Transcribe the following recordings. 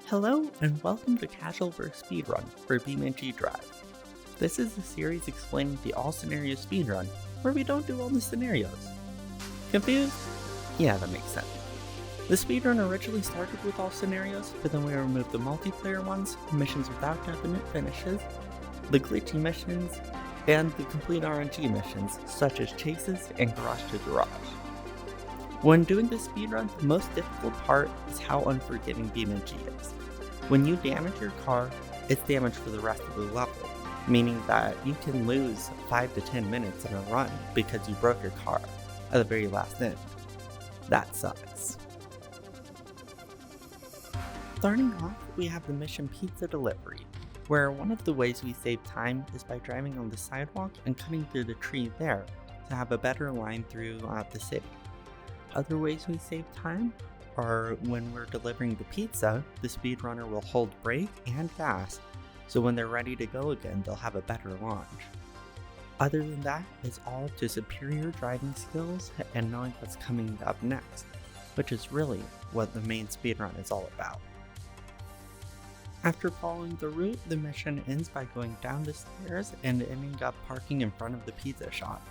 Hello and welcome to Casual vs. Speedrun for BeamNG Drive. This is a series explaining the all-scenario speedrun, where we don't do all the scenarios. Confused? Yeah, that makes sense. The speedrun originally started with all scenarios, but then we removed the multiplayer ones, missions without definite finishes, the glitchy missions, and the complete RNG missions, such as chases and garage to garage. When doing this speedrun, the most difficult part is how unforgiving BeamNG is. When you damage your car, it's damaged for the rest of the level, meaning that you can lose 5 to 10 minutes in a run because you broke your car at the very last end. That sucks. Starting off, we have the mission Pizza Delivery, where one of the ways we save time is by driving on the sidewalk and cutting through the tree there to have a better line throughout the city. Other ways we save time are when we're delivering the pizza, the speedrunner will hold brake and gas, so when they're ready to go again, they'll have a better launch. Other than that, it's all to superior driving skills and knowing what's coming up next, which is really what the main speedrun is all about. After following the route, the mission ends by going down the stairs and ending up parking in front of the pizza shop.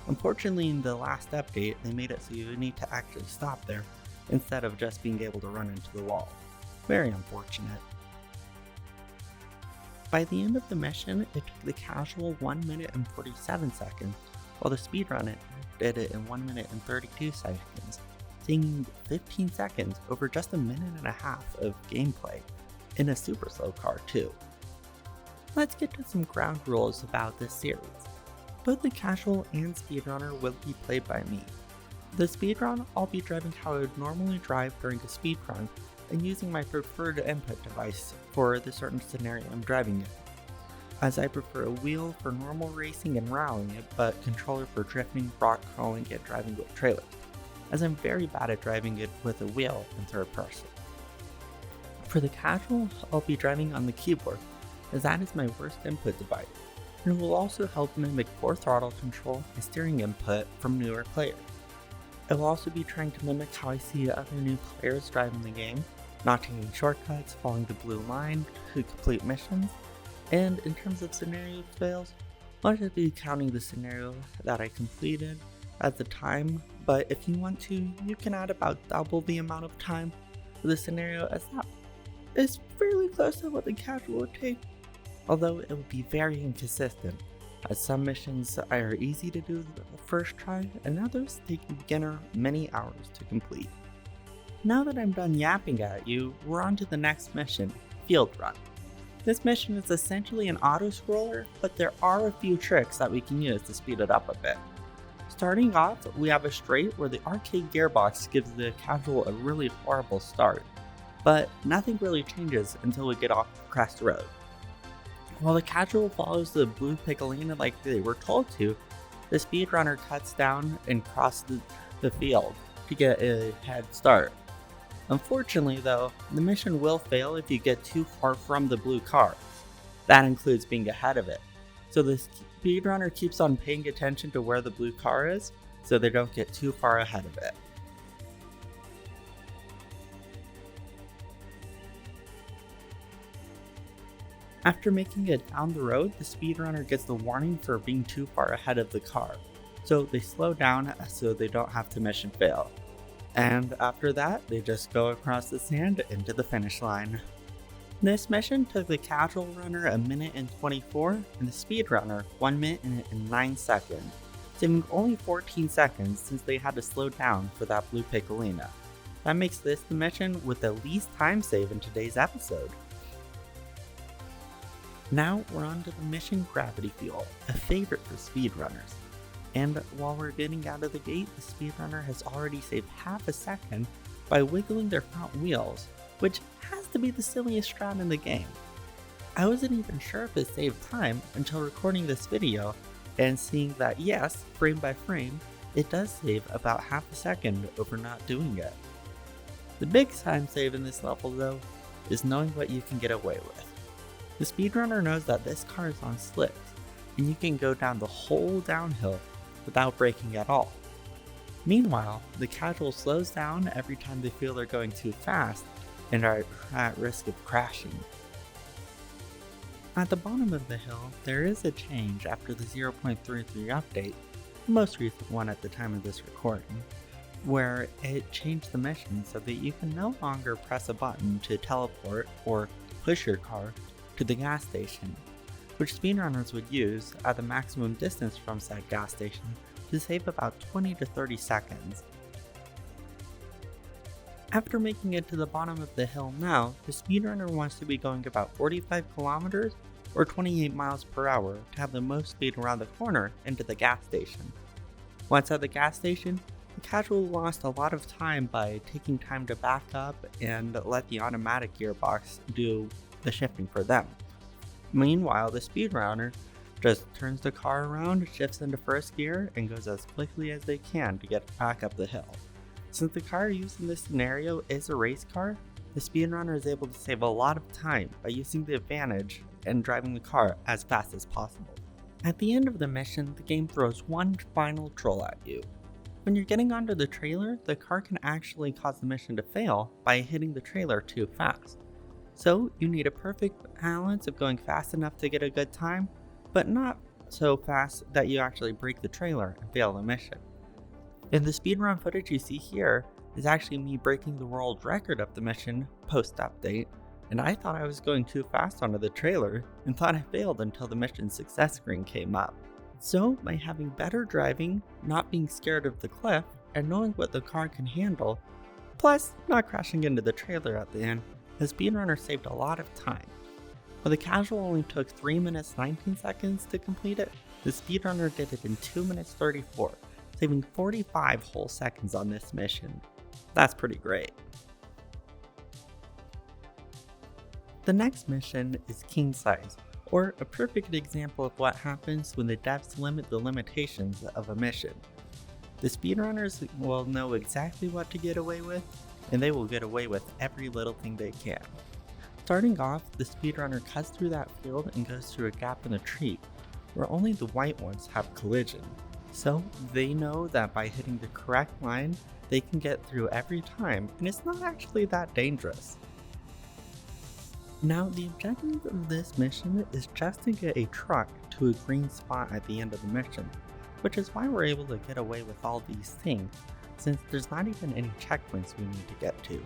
Unfortunately, in the last update, they made it so you need to actually stop there, instead of just being able to run into the wall. Very unfortunate. By the end of the mission, it took the casual 1 minute and 47 seconds, while the speedrunner did it in 1 minute and 32 seconds, taking 15 seconds over just a minute and a half of gameplay, in a super slow car too. Let's get to some ground rules about this series. Both the casual and speedrunner will be played by me. The speedrun, I'll be driving how I would normally drive during a speedrun and using my preferred input device for the certain scenario I'm driving in, as I prefer a wheel for normal racing and rallying, but controller for drifting, rock crawling, and driving with trailers, as I'm very bad at driving it with a wheel in third person. For the casual, I'll be driving on the keyboard, as that is my worst input device, and it will also help mimic poor throttle control and steering input from newer players. I will also be trying to mimic how I see other new players driving the game, not taking shortcuts, following the blue line to complete missions, and in terms of scenario fails, I'll just be counting the scenario that I completed at the time, but if you want to, you can add about double the amount of time for the scenario, as that is fairly close to what the casual would take, although it would be very inconsistent, as some missions are easy to do the first try, and others take a beginner many hours to complete. Now that I'm done yapping at you, we're on to the next mission, Field Run. This mission is essentially an auto-scroller, but there are a few tricks that we can use to speed it up a bit. Starting off, we have a straight where the arcade gearbox gives the casual a really horrible start, but nothing really changes until we get off Crest Road. While the casual follows the blue piccolina like they were told to, the speedrunner cuts down and crosses the field to get a head start. Unfortunately though, the mission will fail if you get too far from the blue car. That includes being ahead of it. So the speedrunner keeps on paying attention to where the blue car is, so they don't get too far ahead of it. After making it down the road, the speedrunner gets the warning for being too far ahead of the car, so they slow down so they don't have to mission fail. And after that, they just go across the sand into the finish line. This mission took the casual runner 1 minute and 24, and the speedrunner 1 minute and 9 seconds, saving only 14 seconds since they had to slow down for that blue piccolina. That makes this the mission with the least time save in today's episode. Now we're on to the mission Gravity Fuel, a favorite for speedrunners. And while we're getting out of the gate, the speedrunner has already saved half a second by wiggling their front wheels, which has to be the silliest strat in the game. I wasn't even sure if it saved time until recording this video and seeing that yes, frame by frame, it does save about half a second over not doing it. The big time save in this level though, is knowing what you can get away with. The speedrunner knows that this car is on slicks, and you can go down the whole downhill without braking at all. Meanwhile, the casual slows down every time they feel they're going too fast, and are at risk of crashing. At the bottom of the hill, there is a change after the 0.33 update, the most recent one at the time of this recording, where it changed the mission so that you can no longer press a button to teleport or push your car to the gas station, which speedrunners would use at the maximum distance from said gas station to save about 20 to 30 seconds. After making it to the bottom of the hill now, the speedrunner wants to be going about 45 kilometers or 28 miles per hour to have the most speed around the corner into the gas station. Once at the gas station, the casual lost a lot of time by taking time to back up and let the automatic gearbox do the shifting for them. Meanwhile, the speedrunner just turns the car around, shifts into first gear, and goes as quickly as they can to get back up the hill. Since the car used in this scenario is a race car, the speedrunner is able to save a lot of time by using the advantage and driving the car as fast as possible. At the end of the mission, the game throws one final troll at you. When you're getting onto the trailer, the car can actually cause the mission to fail by hitting the trailer too fast. So you need a perfect balance of going fast enough to get a good time, but not so fast that you actually break the trailer and fail the mission. In the speedrun footage you see here is actually me breaking the world record of the mission post-update, and I thought I was going too fast onto the trailer and thought I failed until the mission success screen came up. So by having better driving, not being scared of the cliff, and knowing what the car can handle, plus not crashing into the trailer at the end, the speedrunner saved a lot of time. While the casual only took 3 minutes 19 seconds to complete it, the speedrunner did it in 2 minutes 34, saving 45 whole seconds on this mission. That's pretty great. The next mission is King Size, or a perfect example of what happens when the devs limit the limitations of a mission. The speedrunners will know exactly what to get away with, and they will get away with every little thing they can. Starting off, the speedrunner cuts through that field and goes through a gap in the tree, where only the white ones have collision. So they know that by hitting the correct line, they can get through every time, and it's not actually that dangerous. Now, the objective of this mission is just to get a truck to a green spot at the end of the mission, which is why we're able to get away with all these things, since there's not even any checkpoints we need to get to.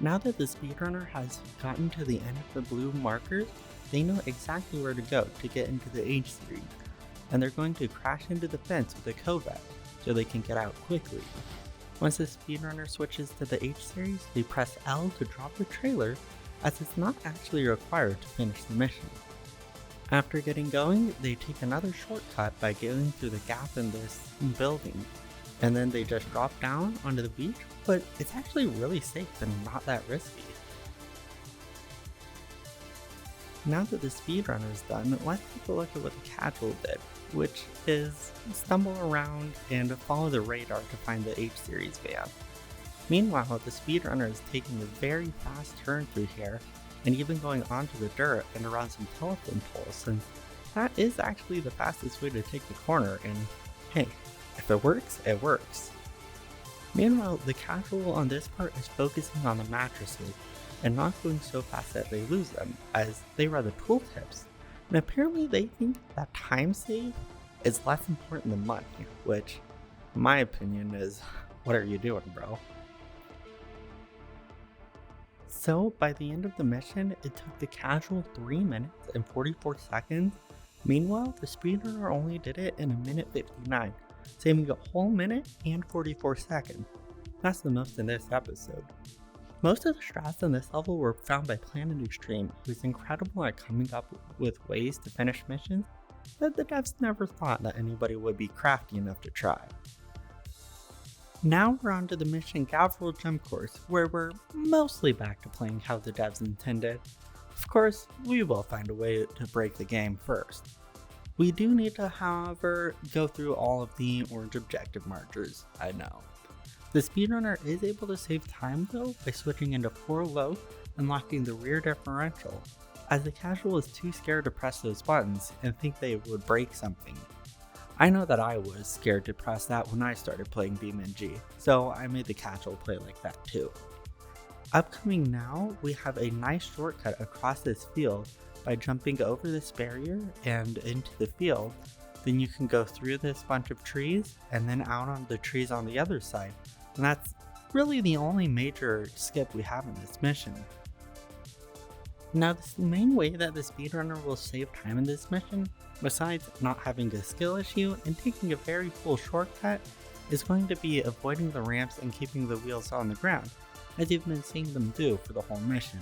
Now that the speedrunner has gotten to the end of the blue markers, they know exactly where to go to get into the H series, and they're going to crash into the fence with a covert so they can get out quickly. Once the speedrunner switches to the H series, they press L to drop the trailer, as it's not actually required to finish the mission. After getting going, they take another shortcut by going through the gap in this building, and then they just drop down onto the beach, but it's actually really safe and not that risky. Now that the speedrunner is done, let's take a look at what the casual did, which is stumble around and follow the radar to find the H series van. Meanwhile, the speedrunner is taking a very fast turn through here, and even going onto the dirt and around some telephone poles, since that is actually the fastest way to take the corner, and hey, if it works, it works. Meanwhile, the casual on this part is focusing on the mattresses, and not going so fast that they lose them, as they are the tooltips, and apparently they think that time save is less important than money, which, in my opinion, is, what are you doing, bro? So, by the end of the mission, it took the casual 3 minutes and 44 seconds. Meanwhile, the speedrunner only did it in 1 minute 59, saving a whole minute and 44 seconds. That's the most in this episode. Most of the strats in this level were found by Planet Extreme, who's incredible at coming up with ways to finish missions that the devs never thought that anybody would be crafty enough to try. Now we're on to the mission Gavril Jump Course, where we're mostly back to playing how the devs intended. Of course, we will find a way to break the game first. We do need to, however, go through all of the orange objective markers, I know. The speedrunner is able to save time though by switching into 4 low and locking the rear differential, as the casual is too scared to press those buttons and think they would break something. I know that I was scared to press that when I started playing BeamNG, so I made the casual play like that too. Upcoming now, we have a nice shortcut across this field by jumping over this barrier and into the field. Then you can go through this bunch of trees and then out on the trees on the other side. And that's really the only major skip we have in this mission. Now, the main way that the speedrunner will save time in this mission, besides not having a skill issue and taking a very cool shortcut, is going to be avoiding the ramps and keeping the wheels on the ground, as you've been seeing them do for the whole mission.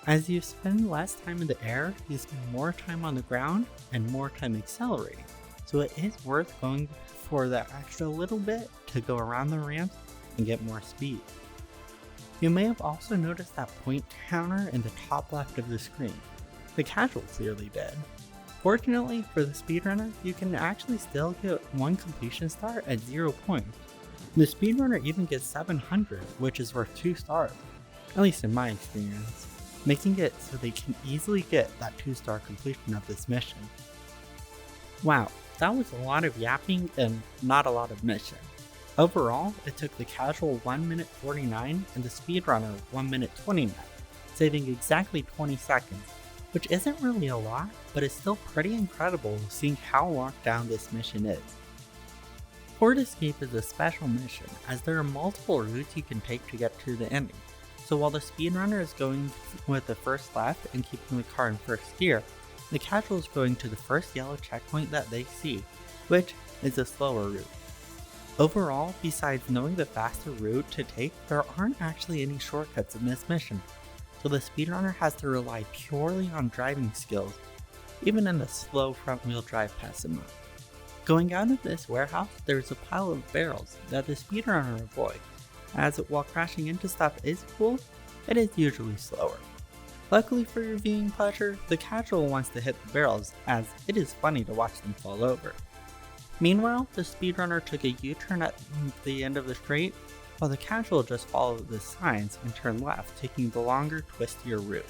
As you spend less time in the air, you spend more time on the ground and more time accelerating, so it is worth going for that extra little bit to go around the ramps and get more speed. You may have also noticed that point counter in the top left of the screen. The casual clearly did. Fortunately for the speedrunner, you can actually still get one completion star at 0 points. The speedrunner even gets 700, which is worth 2 stars, at least in my experience, making it so they can easily get that 2-star completion of this mission. Wow, that was a lot of yapping and not a lot of mission. Overall, it took the casual 1 minute 49 and the speedrunner 1 minute 29, saving exactly 20 seconds, which isn't really a lot, but is still pretty incredible seeing how locked down this mission is. Port Escape is a special mission, as there are multiple routes you can take to get to the ending. So while the speedrunner is going with the first left and keeping the car in first gear, the casual is going to the first yellow checkpoint that they see, which is a slower route. Overall, besides knowing the faster route to take, there aren't actually any shortcuts in this mission, so the speedrunner has to rely purely on driving skills, even in the slow front-wheel drive Pessima. Going out of this warehouse, there's a pile of barrels that the speedrunner avoids, as while crashing into stuff is cool, it is usually slower. Luckily for your viewing pleasure, the casual wants to hit the barrels, as it is funny to watch them fall over. Meanwhile, the speedrunner took a U-turn at the end of the straight, while the casual just followed the signs and turned left, taking the longer, twistier route.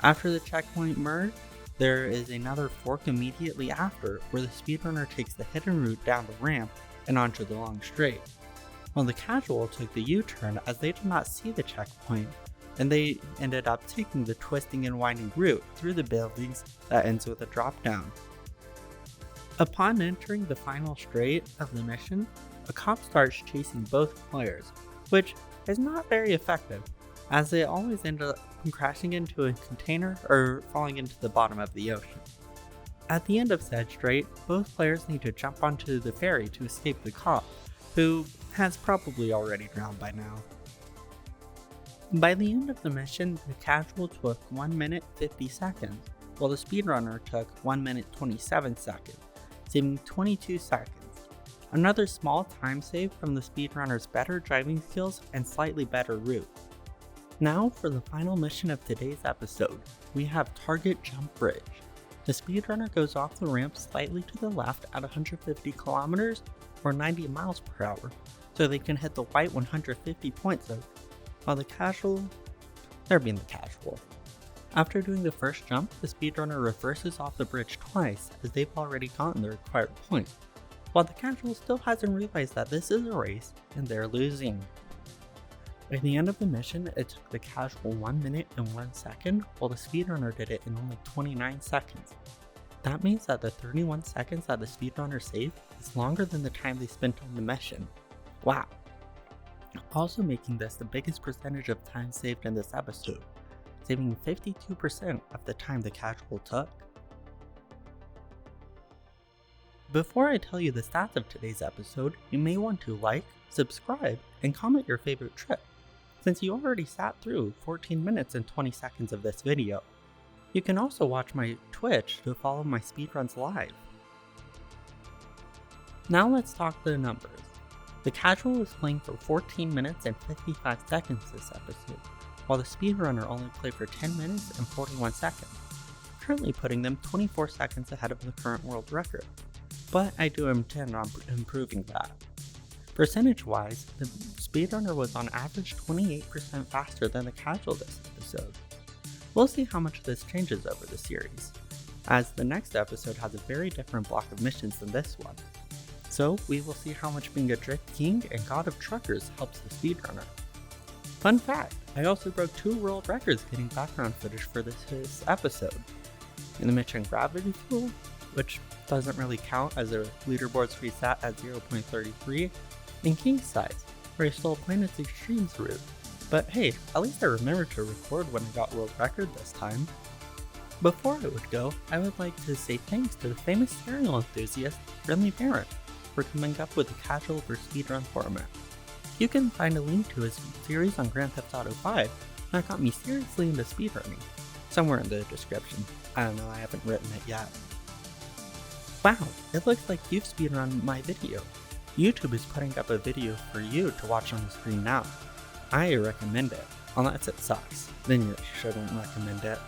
After the checkpoint merge, there is another fork immediately after, where the speedrunner takes the hidden route down the ramp and onto the long straight, while the casual took the U-turn as they did not see the checkpoint, and they ended up taking the twisting and winding route through the buildings that ends with a drop down. Upon entering the final straight of the mission, a cop starts chasing both players, which is not very effective, as they always end up crashing into a container or falling into the bottom of the ocean. At the end of said straight, both players need to jump onto the ferry to escape the cop, who has probably already drowned by now. By the end of the mission, the casual took 1 minute 50 seconds, while the speedrunner took 1 minute 27 seconds, saving 22 seconds. Another small time save from the speedrunner's better driving skills and slightly better route. Now for the final mission of today's episode, we have Target Jump Bridge. The speedrunner goes off the ramp slightly to the left at 150 kilometers or 90 miles per hour, so they can hit the white 150 point zone, while the casual, they're being the casual. After doing the first jump, the speedrunner reverses off the bridge twice as they've already gotten the required points, while the casual still hasn't realized that this is a race and they're losing. By the end of the mission, it took the casual 1 minute and 1 second, while the speedrunner did it in only 29 seconds. That means that the 31 seconds that the speedrunner saved is longer than the time they spent on the mission. Wow! Also making this the biggest percentage of time saved in this episode, saving 52% of the time the casual took. Before I tell you the stats of today's episode, you may want to like, subscribe, and comment your favorite trip, since you already sat through 14 minutes and 20 seconds of this video. You can also watch my Twitch to follow my speedruns live. Now let's talk the numbers. The casual was playing for 14 minutes and 55 seconds this episode, while the speedrunner only played for 10 minutes and 41 seconds, currently putting them 24 seconds ahead of the current world record, but I do intend on improving that. Percentage-wise, the speedrunner was on average 28% faster than the casual this episode. We'll see how much this changes over the series. as the next episode has a very different block of missions than this one. So we will see how much being a Drift King and God of Truckers helps the speedrunner. Fun fact, I also broke 2 world records getting background footage for this episode. In the mission Gravity Fuel, which doesn't really count as a leaderboard's reset at 0.33, and King Size, where I stole Planet's Extremes route. But hey, at least I remembered to record when I got world record this time. Before I would go, I would like to say thanks to the famous serial enthusiast, Brinley Barrett, for coming up with the casual versus speedrun format. You can find a link to his series on Grand Theft Auto 5 that got me seriously into speedrunning, somewhere in the description. I don't know, I haven't written it yet. Wow, it looks like you've speedrun my video. YouTube is putting up a video for you to watch on the screen now. I recommend it, unless it sucks, then you shouldn't recommend it.